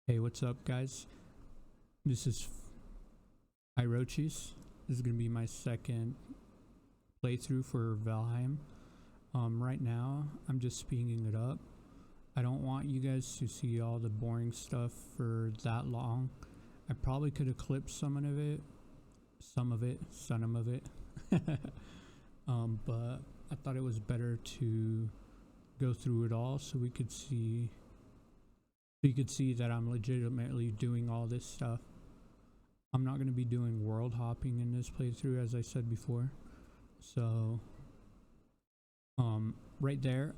Hey, what's up, guys? This is Irochis. This is gonna be my second playthrough for Valheim. Right now, I'm just speeding it up. I don't want you guys to see all the boring stuff for that long. I probably could have clipped some of it, but I thought it was better to go through it all so we could see. You could see that I'm legitimately doing all this stuff. I'm not going to be doing world hopping in this playthrough, as I said before. So, right there,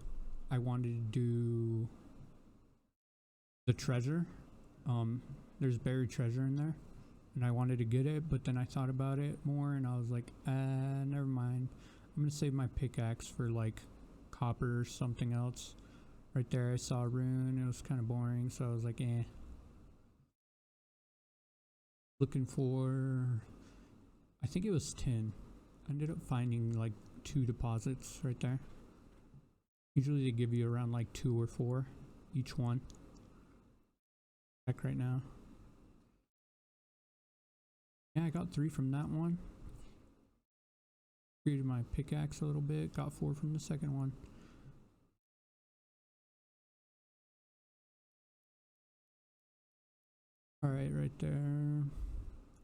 I wanted to do the treasure. There's buried treasure in there, and I wanted to get it, but then I thought about it more, and I was like, never mind. I'm going to save my pickaxe for like copper or something else. Right there I saw a rune, it was kind of boring, so I was like, Looking for, I think it was 10. I ended up finding like 2 deposits right there. Usually they give you around like 2 or 4 each one. Check right now. Yeah, I got 3 from that one. Created my pickaxe a little bit, got 4 from the second one. Alright, right there.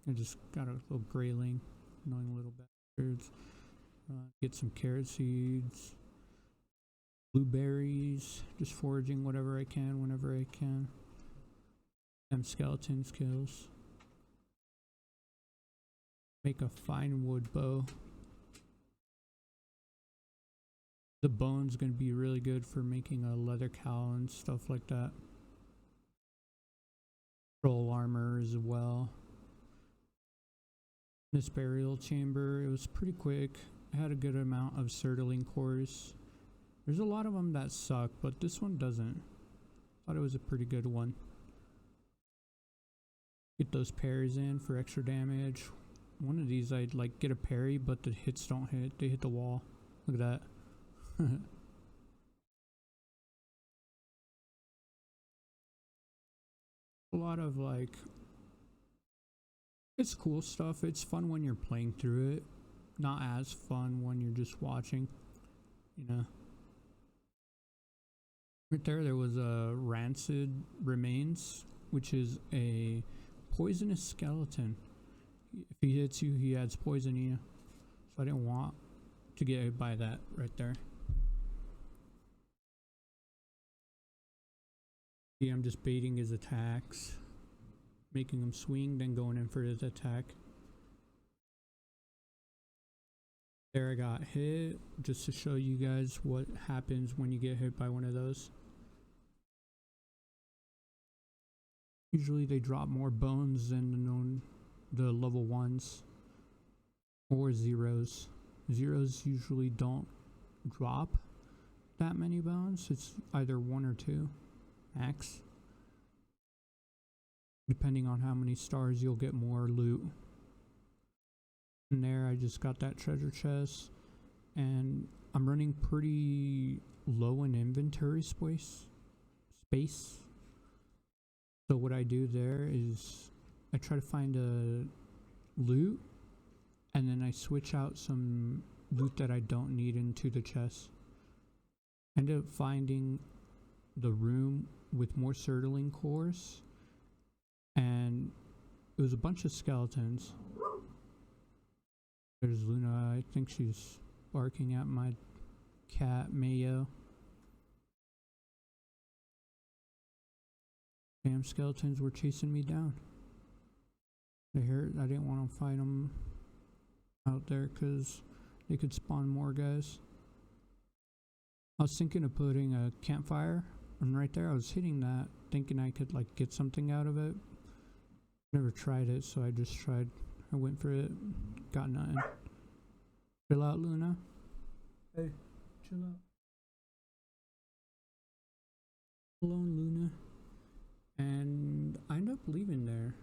I just got a little grayling, annoying little bastards. Get some carrot seeds, blueberries, just foraging whatever I can, whenever I can. Them skeleton kills. Make a fine wood bow. The bone's gonna be really good for making a leather cowl and stuff like that. Troll armor as well. This burial chamber, it was pretty quick. I had a good amount of Surtling cores. There's a lot of them that suck, but this one doesn't. Thought it was a pretty good one. Get those parries in for extra damage. One of these I'd like get a parry, but the hits don't hit. They hit the wall. Look at that. A lot of like, it's cool stuff. It's fun when you're playing through it. Not as fun when you're just watching, you know. Right there was a rancid remains, which is a poisonous skeleton. If he hits you, he adds poison to you. So I didn't want to get hit by that right there. See, I'm just baiting his attacks, making him swing, then going in for his attack. There I got hit, just to show you guys what happens when you get hit by one of those. Usually they drop more bones than the level 1s or 0s. 0s usually don't drop that many bones. It's either 1 or 2 max. Depending on how many stars, you'll get more loot. And there I just got that treasure chest, and I'm running pretty low in inventory space. So what I do there is I try to find a loot, and then I switch out some loot that I don't need into the chest. Ended up finding the room with more Surtling cores, and it was a bunch of skeletons. There's Luna. I think she's barking at my cat Mayo. Damn, skeletons were chasing me down. They hurt. I didn't want to fight them out there because they could spawn more guys. I was thinking of putting a campfire, and right there I was hitting that, thinking I could like get something out of it. Never tried it, so I just tried. I went for it, got nothing. Chill out, Luna. Hey, chill out. Alone, Luna. And I ended up leaving there.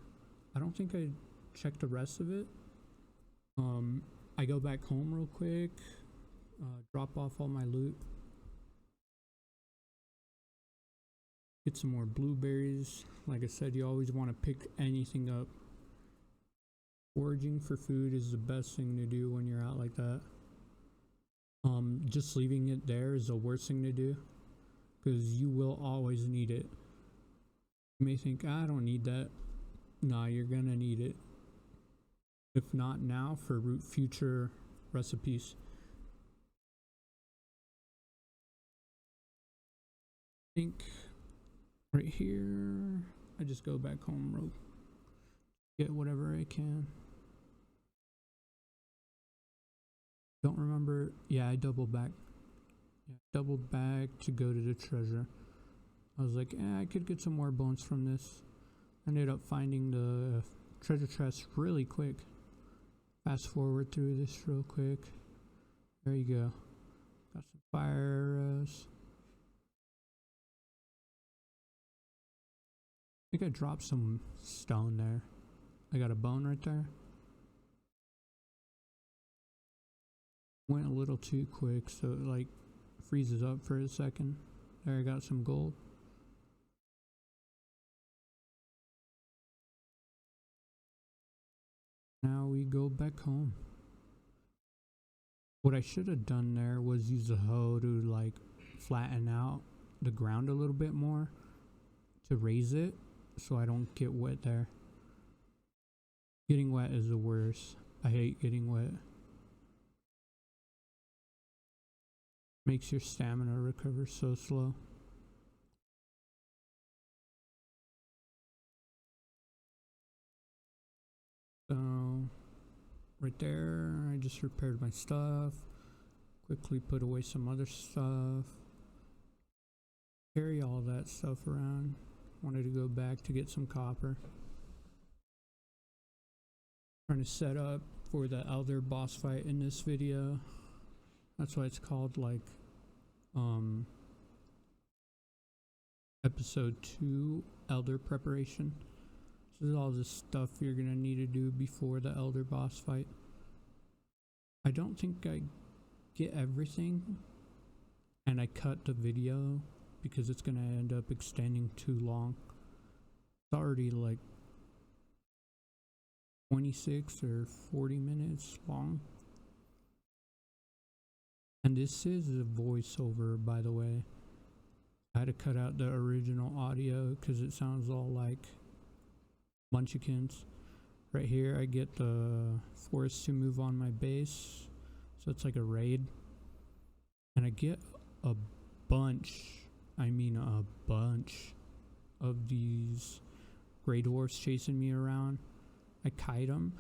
I don't think I checked the rest of it. I go back home real quick, drop off all my loot. Get some more blueberries. Like I said, you always want to pick anything up. Foraging for food is the best thing to do when you're out like that. Just leaving it there is the worst thing to do, because you will always need it. You may think, I don't need that. Nah, you're gonna need it. If not now, for future recipes. I think right here, I just go back home real, get whatever I can. Don't remember. Yeah, I doubled back. Yeah, doubled back to go to the treasure. I was like, I could get some more bones from this. Ended up finding the treasure chest really quick. Fast forward through this real quick. There you go. Got some fire arrows. I think I dropped some stone there. I got a bone right there. Went a little too quick, so it like freezes up for a second. There, I got some gold. Now we go back home. What I should have done there was use a hoe to like flatten out the ground a little bit more to raise it so I don't get wet there. Getting wet is the worst. I hate getting wet. Makes your stamina recover so slow. So right there, I just repaired my stuff. Quickly put away some other stuff. Carry all that stuff around. Wanted to go back to get some copper. Trying to set up for the Elder boss fight in this video. That's why it's called like episode 2 Elder Preperation. So this is all the stuff you're gonna need to do before the Elder boss fight. I don't think I get everything, and I cut the video because it's gonna end up extending too long. It's already like 26 or 40 minutes long. And this is a voiceover, by the way. I had to cut out the original audio because it sounds all like munchkins. Right here, I get the forest to move on my base, so it's like a raid. And I get a bunch of these gray dwarfs chasing me around. I kite them.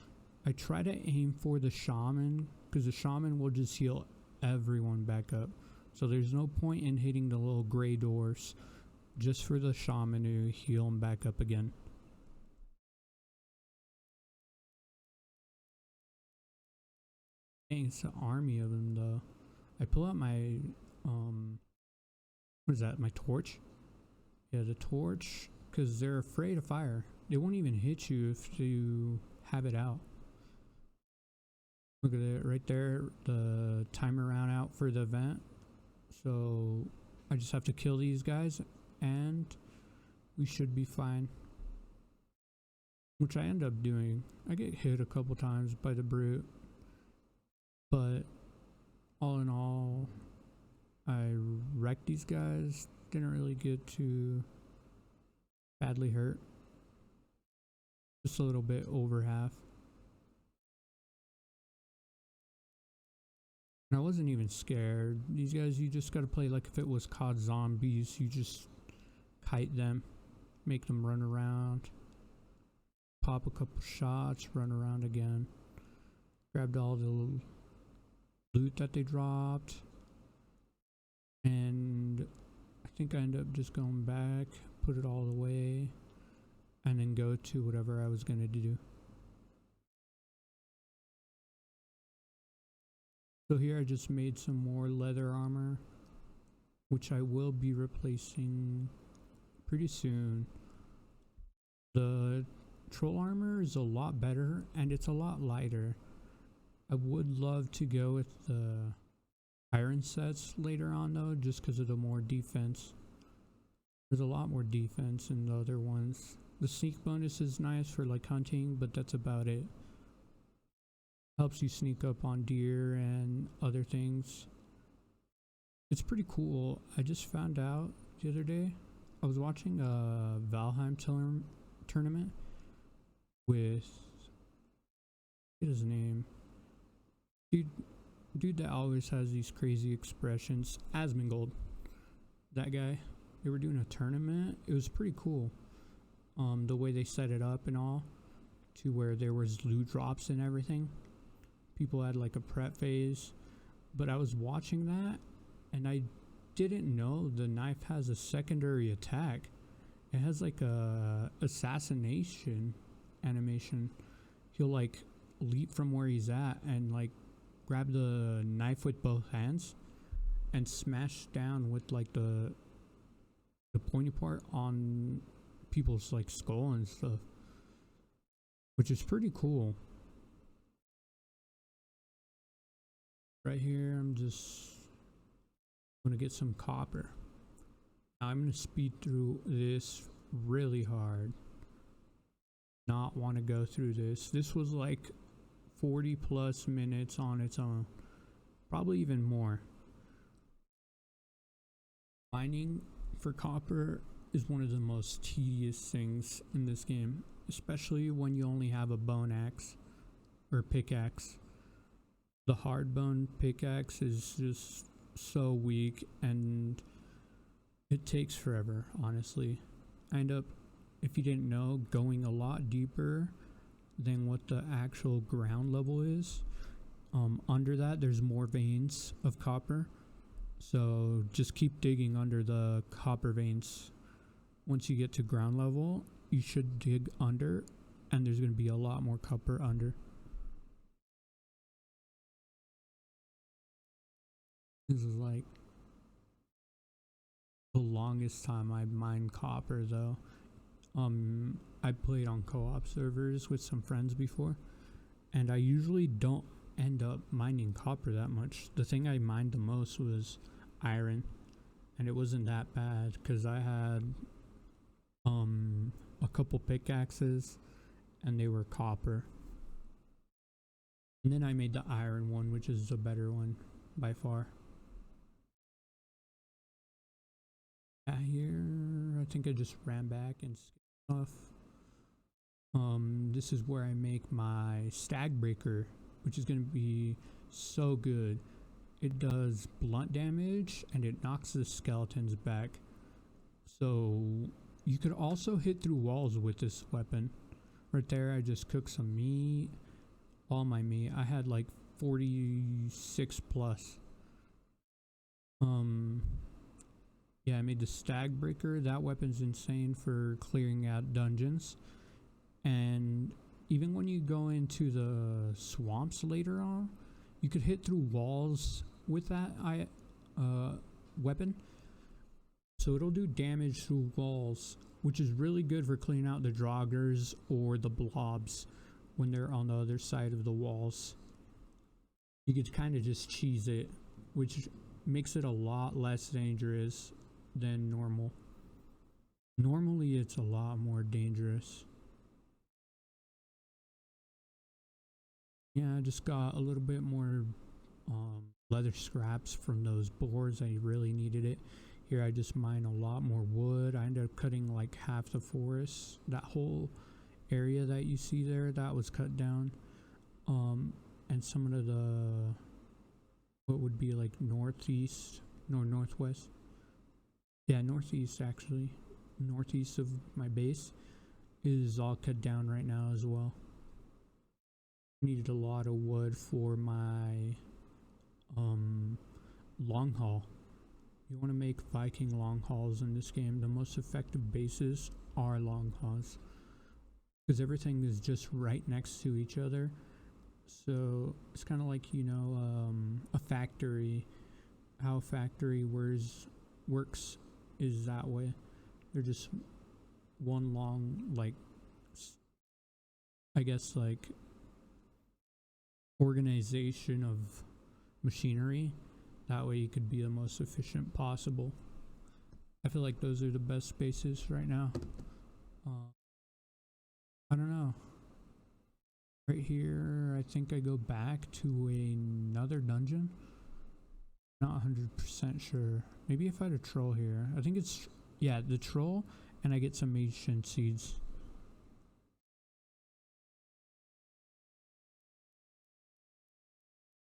I try to aim for the shaman, because the shaman will just heal everyone back up. So there's no point in hitting the little gray dwarfs just for the shaman to heal them back up again. Dang, it's an army of them though. I pull out my what is that, my torch? Yeah, the torch, because they're afraid of fire. They won't even hit you if you have it out. Look at it right there, the timer ran out for the event. So I just have to kill these guys and we should be fine. Which I end up doing. I get hit a couple times by the brute. But all in all, I wrecked these guys. Didn't really get too badly hurt. Just a little bit over half. And I wasn't even scared. These guys, you just gotta play like if it was COD Zombies. You just kite them, make them run around, pop a couple shots, run around again. Grabbed all the loot that they dropped. And I think I ended up just going back, put it all away, and then go to whatever I was gonna do. So here I just made some more leather armor, which I will be replacing pretty soon. The troll armor is a lot better and it's a lot lighter. I would love to go with the iron sets later on though, just because of the more defense. There's a lot more defense in the other ones. The sneak bonus is nice for like hunting, but that's about it. Helps you sneak up on deer and other things. It's pretty cool. I just found out the other day, I was watching a Valheim tournament with, what is his name? Dude that always has these crazy expressions. Asmongold. That guy. They were doing a tournament. It was pretty cool. The way they set it up and all, to where there was loot drops and everything. People had like a prep phase, but I was watching that and I didn't know the knife has a secondary attack. It has like a assassination animation. He'll like leap from where he's at and like grab the knife with both hands and smash down with like the pointy part on people's like skull and stuff, which is pretty cool. Right here, I'm just gonna get some copper. Now I'm gonna speed through this really hard. Not want to go through this. This was like 40 plus minutes on its own, probably even more. Mining for copper is one of the most tedious things in this game, especially when you only have a bone axe or pickaxe. The hard bone pickaxe is just so weak and it takes forever, honestly. I end up, if you didn't know, going a lot deeper than what the actual ground level is. Under that, there's more veins of copper. So just keep digging under the copper veins. Once you get to ground level, you should dig under, and there's going to be a lot more copper under. This is like the longest time I mined copper though. I played on co-op servers with some friends before, and I usually don't end up mining copper that much. The thing I mined the most was iron, and it wasn't that bad because I had a couple pickaxes and they were copper. And then I made the iron one, which is a better one by far. Here, I think I just ran back and skipped off. This is where I make my stag breaker, which is going to be so good. It does blunt damage and it knocks the skeletons back. So you could also hit through walls with this weapon. Right there, I just cooked some meat. All my meat. I had like 46 plus. Yeah, I made the stag breaker. That weapon's insane for clearing out dungeons. And even when you go into the swamps later on, you could hit through walls with that weapon. So it'll do damage through walls, which is really good for cleaning out the joggers or the blobs when they're on the other side of the walls. You could kind of just cheese it, which makes it a lot less dangerous than normal. Normally it's a lot more dangerous. Yeah, I just got a little bit more leather scraps from those boards. I really needed it. Here I just mined a lot more wood. I ended up cutting like half the forest. That whole area that you see there, that was cut down. And some of the what would be like northeast, northwest. Yeah, northeast actually. Northeast of my base is all cut down right now as well. Needed a lot of wood for my long haul. You want to make Viking long hauls in this game. The most effective bases are long hauls because everything is just right next to each other. So it's kind of like, you know, a factory. How a factory works is that way. They're just one long, like, I guess, like, organization of machinery. That way you could be the most efficient possible. I feel like those are the best spaces right now. I don't know. Right here, I think I go back to another dungeon. Not 100% sure. Maybe if I had a troll here. I think it's, yeah, the troll, and I get some ancient seeds.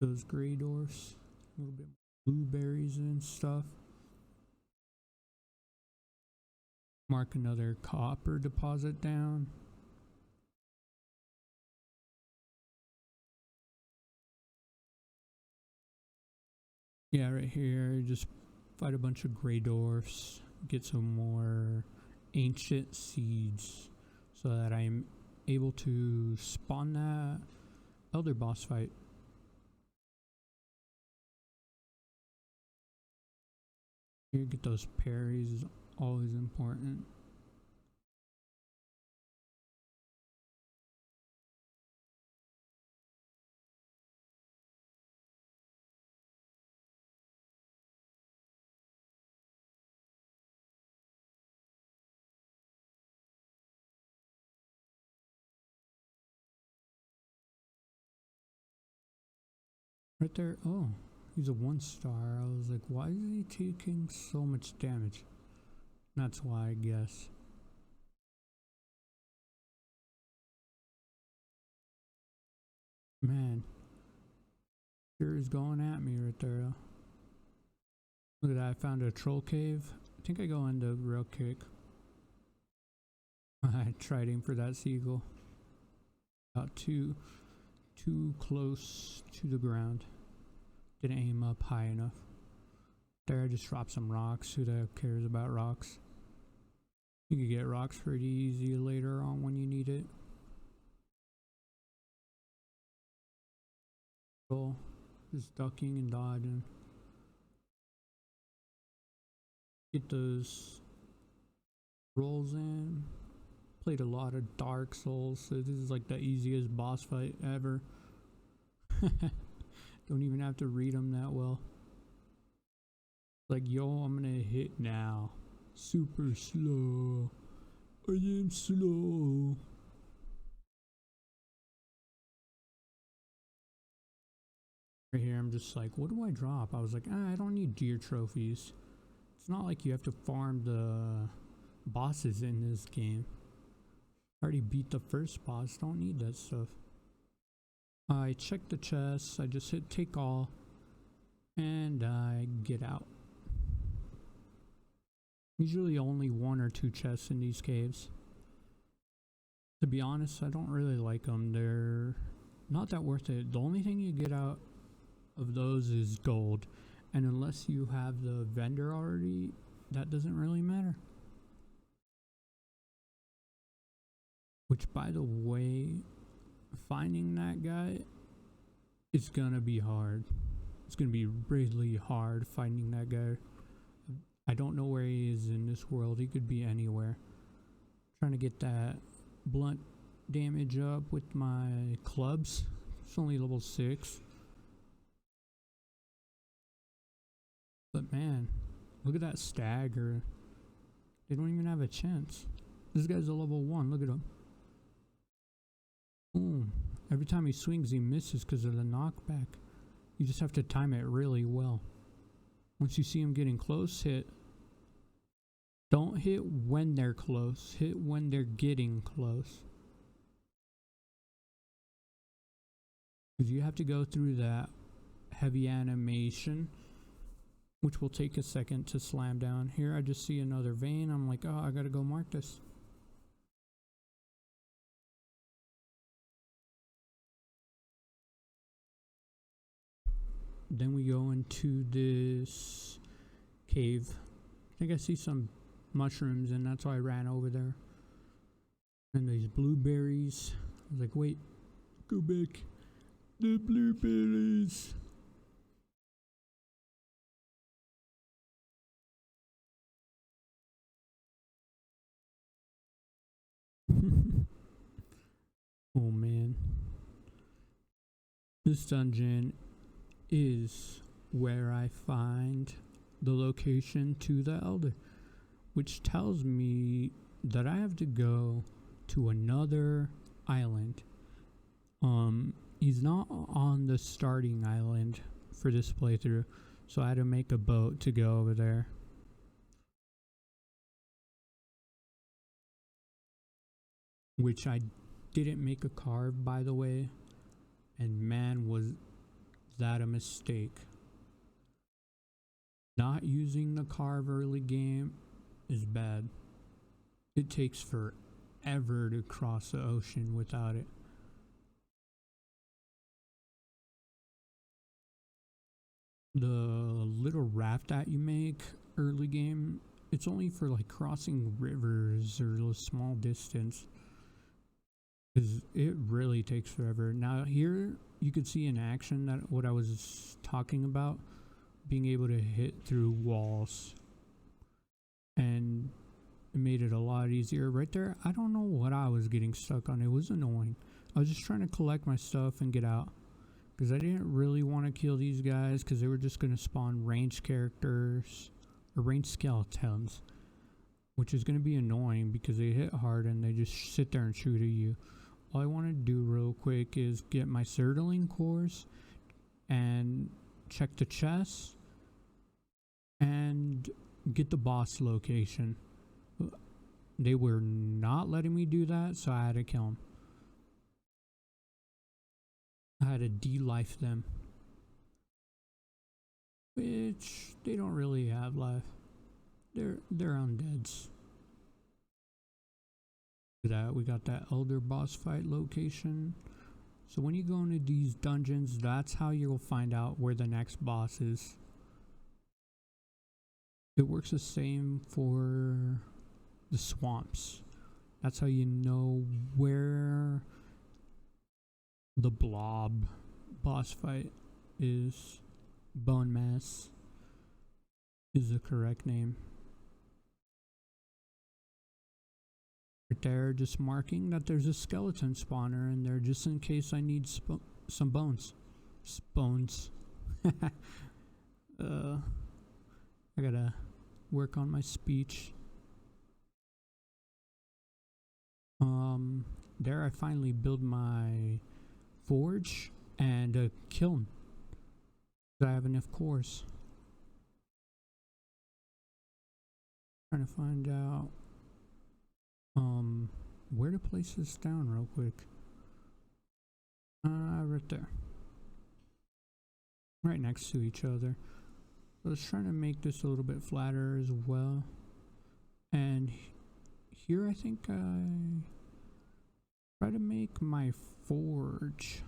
Those gray dwarfs, a little bit blueberries and stuff. Mark another copper deposit down. Yeah, right here, just fight a bunch of gray dwarfs, get some more ancient seeds so that I'm able to spawn that elder boss fight. Here, get those parries is always important. Right there, oh, he's a 1-star. I was like, why is he taking so much damage? That's why, I guess. Man, sure is going at me right there. Look at that, I found a troll cave. I think I go into real quick. I tried aiming for that seagull. About too close to the ground. Didn't aim up high enough. There, I just dropped some rocks. Who the heck cares about rocks? You can get rocks pretty easy later on when you need it. Cool. Just ducking and dodging. Get those rolls in. Played a lot of Dark Souls, so this is like the easiest boss fight ever. Don't even have to read them that well. Like, yo, I'm gonna hit now. Super slow. I am slow. Right here, I'm just like, what do I drop? I was like, I don't need deer trophies. It's not like you have to farm the bosses in this game. I already beat the first boss, don't need that stuff. I check the chests, I just hit take all, and I get out. Usually only 1 or 2 chests in these caves. To be honest, I don't really like them. They're not that worth it. The only thing you get out of those is gold, and unless you have the vendor already, that doesn't really matter. Which, by the way, finding that guy is gonna be hard. It's gonna be really hard finding that guy. I don't know where he is in this world. He could be anywhere. Trying to get that blunt damage up with my clubs. It's only level 6. But man, look at that stagger. They don't even have a chance. This guy's a level 1. Look at him. Boom. Every time he swings, he misses because of the knockback. You just have to time it really well. Once you see him getting close, hit. Don't hit when they're close. Hit when they're getting close. Because you have to go through that heavy animation, which will take a second to slam down. Here I just see another vein. I'm like, oh, I gotta go mark this. Then we go into this cave. I think I see some mushrooms, and that's why I ran over there. And these blueberries. I was like, wait, go back. The blueberries. Oh man. This dungeon is where I find the location to the Elder. which tells me that I have to go to another island. He's not on the starting island for this playthrough, so I had to make a boat to go over there. Which I didn't make a carve, by the way, and man, was that a mistake. Not using the carve early game is bad. It takes forever to cross the ocean without it. The little raft that you make early game, it's only for like crossing rivers or a small distance, because it really takes forever. Now here you could see in action that what I was talking about, being able to hit through walls, and it made it a lot easier right there. I don't know what I was getting stuck on. It was annoying. I was just trying to collect my stuff and get out, because I didn't really want to kill these guys, because they were just going to spawn ranged characters or ranged skeletons, which is going to be annoying because they hit hard and they just sit there and shoot at you. All I want to do real quick is get my Surtling cores and check the chests and get the boss location. They were not letting me do that, so I had to kill them. I had to de-life them, which they don't really have life. They're undeads. That we got that elder boss fight location. So when you go into these dungeons, that's how you'll find out where the next boss is. It works the same for the swamps. That's how you know where the blob boss fight is. Bone mass is the correct name. Right there, just marking that there's a skeleton spawner in there, just in case I need some bones. Bones. I gotta work on my speech. There I finally build my forge and a kiln. I have enough cores. Trying to find out where to place this down real quick. Right there. Right next to each other. I was trying to make this a little bit flatter as well. And here I think I try to make my forge.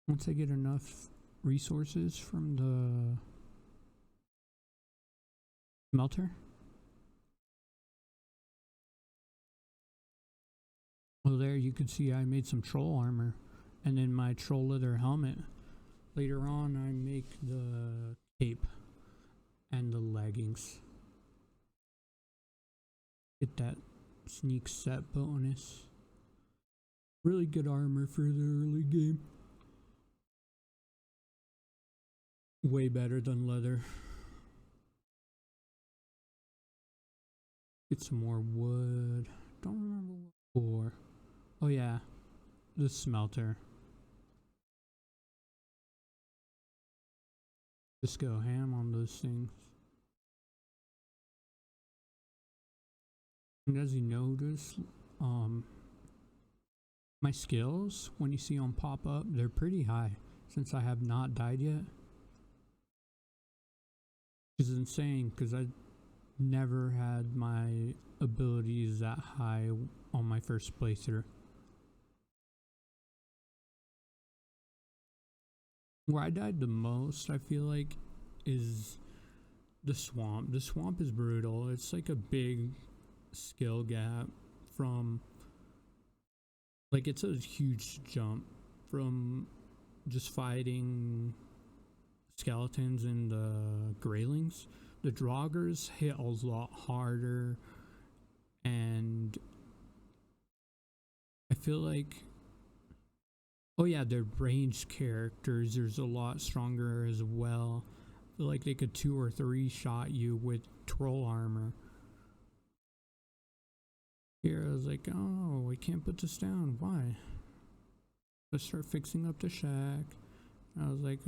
Once I get enough resources from the smelter. Well, there you can see I made some troll armor, and then my troll leather helmet. Later on I make the cape and the leggings. Get that sneak set bonus. Really good armor for the early game. Way better than leather. Get some more wood. Don't remember what for. Oh yeah, the smelter. Just go ham on those things. And as you notice, my skills, when you see them pop up, they're pretty high since I have not died yet. Which is insane because I never had my abilities that high on my first playthrough. Where I died the most, I feel like, is the swamp. The swamp is brutal. It's like a big skill gap from, like, it's a huge jump from just fighting skeletons and the graylings. The draugrs hit a lot harder, and I feel like, oh yeah, they're ranged characters. There's a lot stronger as well. like they could 2 or 3 shot you with troll armor. Here I was like, oh, I can't put this down. Why? Let's start fixing up the shack. I was like,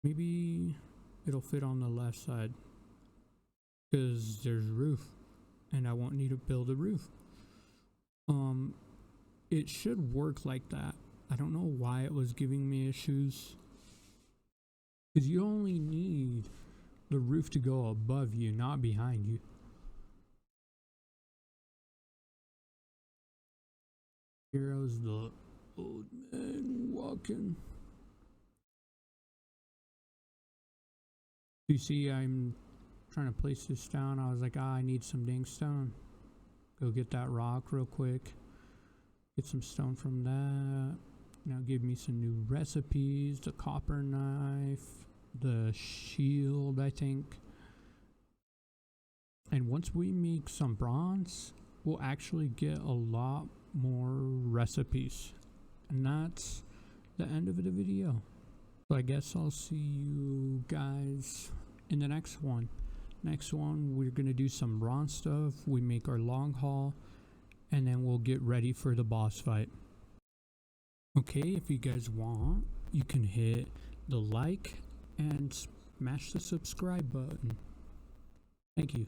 maybe it'll fit on the left side, because there's roof and I won't need to build a roof. It should work like that. I don't know why it was giving me issues, because you only need the roof to go above you, not behind you. Here I was, the old man walking. You see, I'm trying to place this down. I was like, I need some dang stone. Go get that rock real quick. Get some stone from that. Now give me some new recipes. The copper knife, the shield, I think. And once we make some bronze, we'll actually get a lot more recipes. And that's the end of the video. So I guess I'll see you guys in the next one. Next one, we're gonna do some bronze stuff. We make our long haul, and then we'll get ready for the boss fight. Okay, if you guys want, you can hit the like and smash the subscribe button. Thank you.